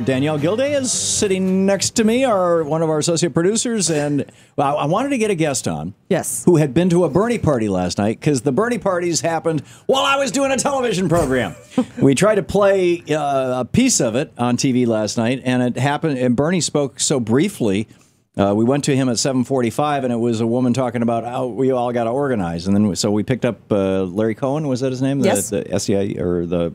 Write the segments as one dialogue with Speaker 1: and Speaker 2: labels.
Speaker 1: Danielle Guilday is sitting next to me, one of our associate producers, and I wanted to get a guest on.
Speaker 2: Yes.
Speaker 1: Who had been to a Bernie party last night, because the Bernie parties happened while I was doing a television program. We tried to play a piece of it on TV last night, and it happened, and Bernie spoke so briefly. We went to him at 7:45, and it was a woman talking about how we all got to organize. And then so we picked up Larry Cohen, was that his name?
Speaker 2: Yes.
Speaker 1: The SEI, or the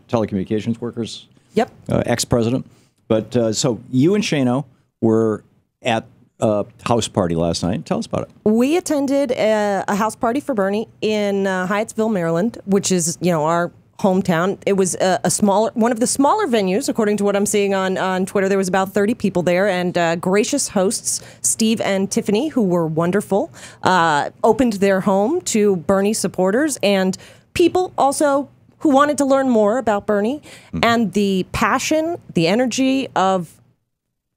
Speaker 1: telecommunications workers?
Speaker 2: Yep.
Speaker 1: Ex-president. But so you and Shano were at a house party last night. Tell us about it.
Speaker 2: We attended a house party for Bernie in Hyattsville, Maryland, which is, our hometown. It was one of the smaller venues, according to what I'm seeing on Twitter. There was about 30 people there, and gracious hosts, Steve and Tiffany, who were wonderful, opened their home to Bernie supporters and people also who wanted to learn more about Bernie, and the passion, the energy of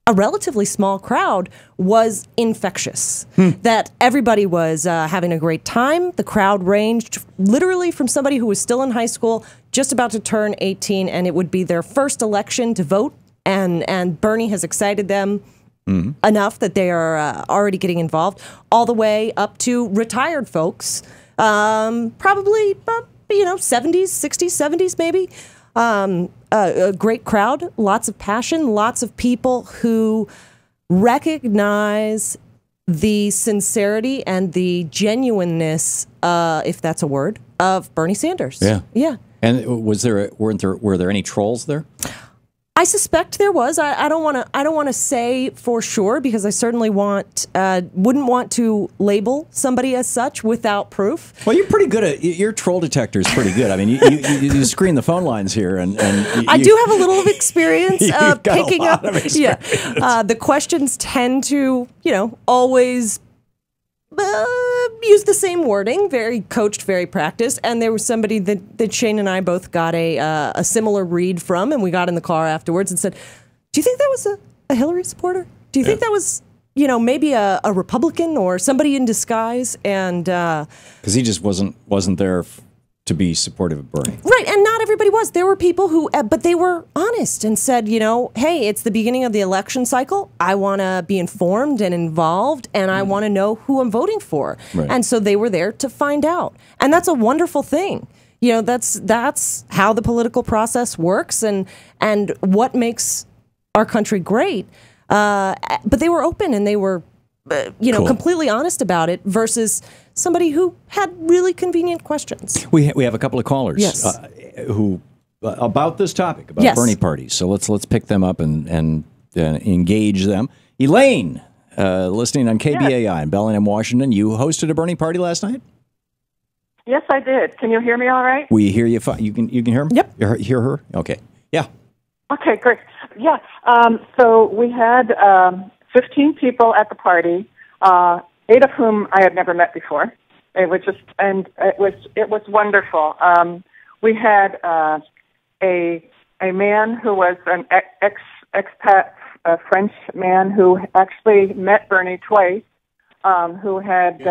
Speaker 2: a relatively small crowd was infectious. That everybody was having a great time. The crowd ranged literally from somebody who was still in high school, just about to turn 18, and it would be their first election to vote, and Bernie has excited them enough that they are already getting involved, all the way up to retired folks, probably 70s, 60s, 70s, maybe. A great crowd, lots of passion, lots of people who recognize the sincerity and the genuineness, if that's a word, of Bernie Sanders.
Speaker 1: Yeah.
Speaker 2: Yeah.
Speaker 1: And were there any trolls there?
Speaker 2: I suspect there was. I don't want to say for sure, because I certainly wouldn't want to label somebody as such without proof.
Speaker 1: Well, you're pretty good at your troll detector is pretty good. I mean, you screen the phone lines here, and
Speaker 2: I do have a little experience picking up.
Speaker 1: Experience.
Speaker 2: Yeah, the questions tend to always use the same wording, very coached, very practiced. And there was somebody that Shane and I both got a similar read from, and we got in the car afterwards and said, "Do you think that was a Hillary supporter? Do you think that was maybe a Republican or somebody in disguise?" And
Speaker 1: because he just wasn't there to be supportive of Bernie.
Speaker 2: Right, and not everybody was. There were people who, but they were honest and said, hey, it's the beginning of the election cycle. I want to be informed and involved, and I want to know who I'm voting for.
Speaker 1: Right.
Speaker 2: And so they were there to find out. And that's a wonderful thing. That's how the political process works and what makes our country great. But they were open, and they were cool. Completely honest about it, versus somebody who had really convenient questions.
Speaker 1: We have a couple of callers,
Speaker 2: yes,
Speaker 1: who about this topic, about
Speaker 2: yes,
Speaker 1: Bernie parties. So let's pick them up and engage them. Elaine, listening on KBAI yes, in Bellingham, Washington. You hosted a Bernie party last night?
Speaker 3: Yes, I did. Can you hear me all right?
Speaker 1: We hear you fine. You can hear him?
Speaker 2: Yep.
Speaker 1: You hear her? Okay. Yeah.
Speaker 3: Okay, great. Yeah. So we had 15 people at the party, 8 of whom I had never met before. It was wonderful. We had a man who was an expat, a French man who actually met Bernie twice, who had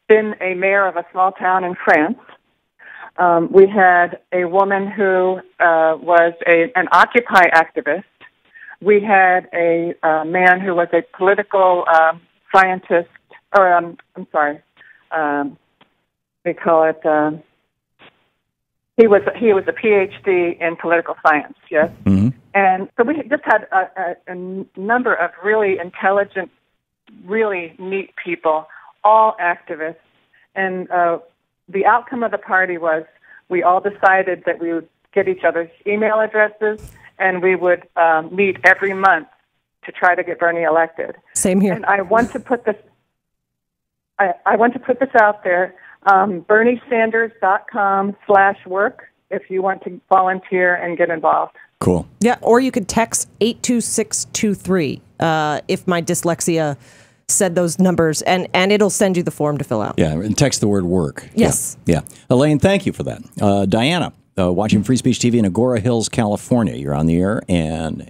Speaker 3: been a mayor of a small town in France. We had a woman who was an Occupy activist. We had a man who was a political scientist, or I'm sorry, they call it. He was a PhD in political science. Yes, mm-hmm. And so we just had a number of really intelligent, really neat people, all activists, and the outcome of the party was we all decided that we would get each other's email addresses, and we would meet every month to try to get Bernie elected.
Speaker 2: Same here.
Speaker 3: And I want to put this. I want to put this out there. BernieSanders.com/work if you want to volunteer and get involved.
Speaker 1: Cool.
Speaker 2: Yeah, or you could text 82623 if my dyslexia said those numbers, and it'll send you the form to fill out.
Speaker 1: Yeah, and text the word work.
Speaker 2: Yes.
Speaker 1: Yeah. Elaine, thank you for that. Diana, watching Free Speech TV in Agora Hills, California. You're on the air and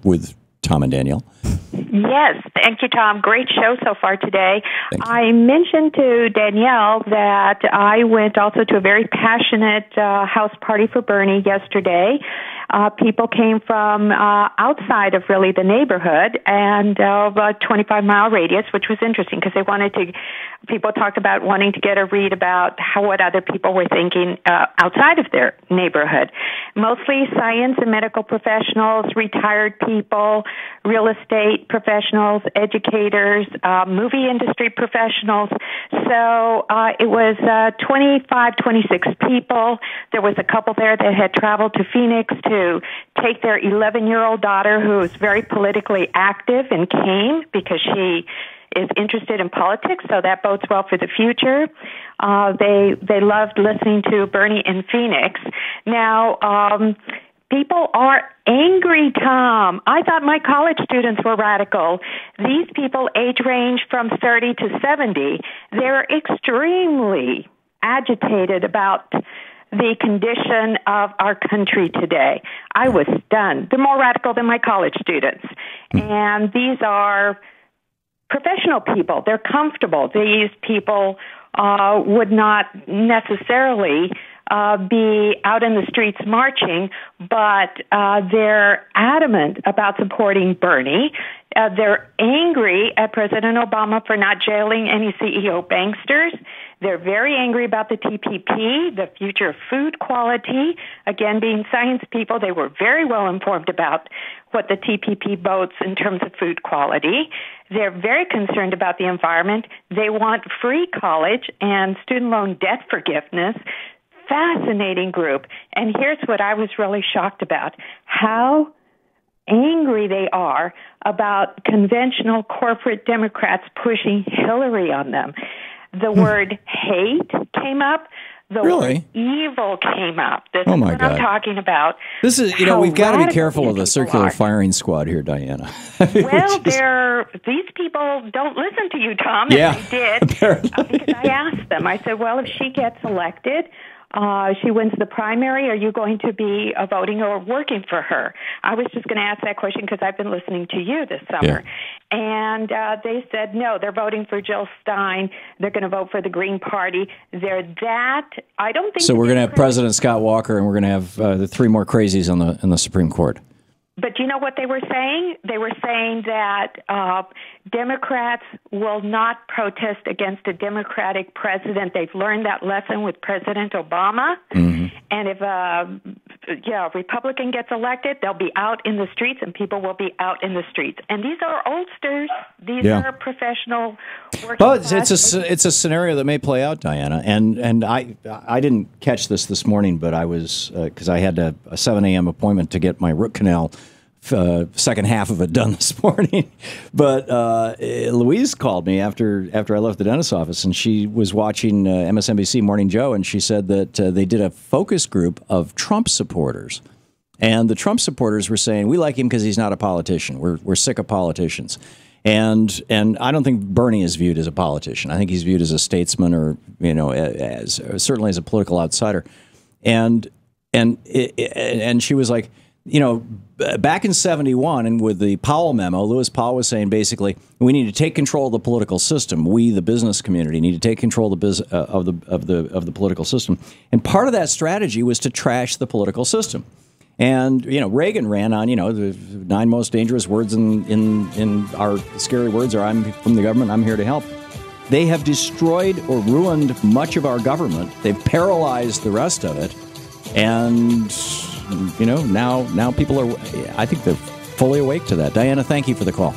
Speaker 1: with Thom and Danielle.
Speaker 4: Yes, thank you, Thom. Great show so far today. I mentioned to Danielle that I went also to a very passionate house party for Bernie yesterday. people came from outside of really the neighborhood and a 25-mile radius, which was interesting because people talked about wanting to get a read about what other people were thinking outside of their neighborhood. Mostly science and medical professionals, retired people, real estate professionals, educators, movie industry professionals. So it was 25, 26 people. There was a couple there that had traveled to Phoenix to take their 11-year-old daughter, who is very politically active, and came because she is interested in politics, so that bodes well for the future. They loved listening to Bernie in Phoenix. Now, people are angry, Tom. I thought my college students were radical. These people age range from 30 to 70. They're extremely agitated about the condition of our country today. I was stunned. They're more radical than my college students. And these are professional people. They're comfortable. These people would not necessarily be out in the streets marching, but they're adamant about supporting Bernie. They're angry at President Obama for not jailing any CEO banksters. They're very angry about the TPP, the future of food quality. Again, being science people, they were very well informed about what the TPP bodes in terms of food quality. They're very concerned about the environment. They want free college and student loan debt forgiveness. Fascinating group. And here's what I was really shocked about: how angry they are about conventional corporate Democrats pushing Hillary on them. The word hate came up. The word evil came up. This is what I'm talking about.
Speaker 1: This is, we've got to be careful of the circular firing squad here, Diana.
Speaker 4: Well, these people don't listen to you, Tom,
Speaker 1: yeah,
Speaker 4: and they did. Because I asked them. I said, well, if she gets elected, she wins the primary, are you going to be voting or working for her? I was just going to ask that question because I've been listening to you this summer. Yeah. And they said, no, they're voting for Jill Stein. They're going to vote for the Green Party. I don't think...
Speaker 1: So we're going to have President Scott Walker, and we're going to have the three more crazies in the Supreme Court.
Speaker 4: But do you know what they were saying? They were saying that Democrats will not protest against a Democratic president. They've learned that lesson with President Obama. Mm-hmm. And if a Republican gets elected, they'll be out in the streets, and people will be out in the streets. And these are oldsters. These are professional working class.
Speaker 1: It's a scenario that may play out, Diana. And I didn't catch this morning, but I was because I had a 7 a.m. appointment to get my root canal second half of it done this morning. But Louise called me after I left the dentist's office, and she was watching MSNBC Morning Joe, and she said that they did a focus group of Trump supporters. And the Trump supporters were saying, we like him because he's not a politician. We're sick of politicians. And I don't think Bernie is viewed as a politician. I think he's viewed as a statesman, or certainly as a political outsider. And she was like, back in 71, and with the Powell memo, Lewis Powell was saying basically, we need to take control of the political system. We, the business community, need to take control of the political system. And part of that strategy was to trash the political system. And Reagan ran on the 9 most dangerous words in our scary words are "I'm from the government, I'm here to help." They have destroyed or ruined much of our government. They've paralyzed the rest of it, and now people are, I think they're fully awake to that. Diana, thank you for the call.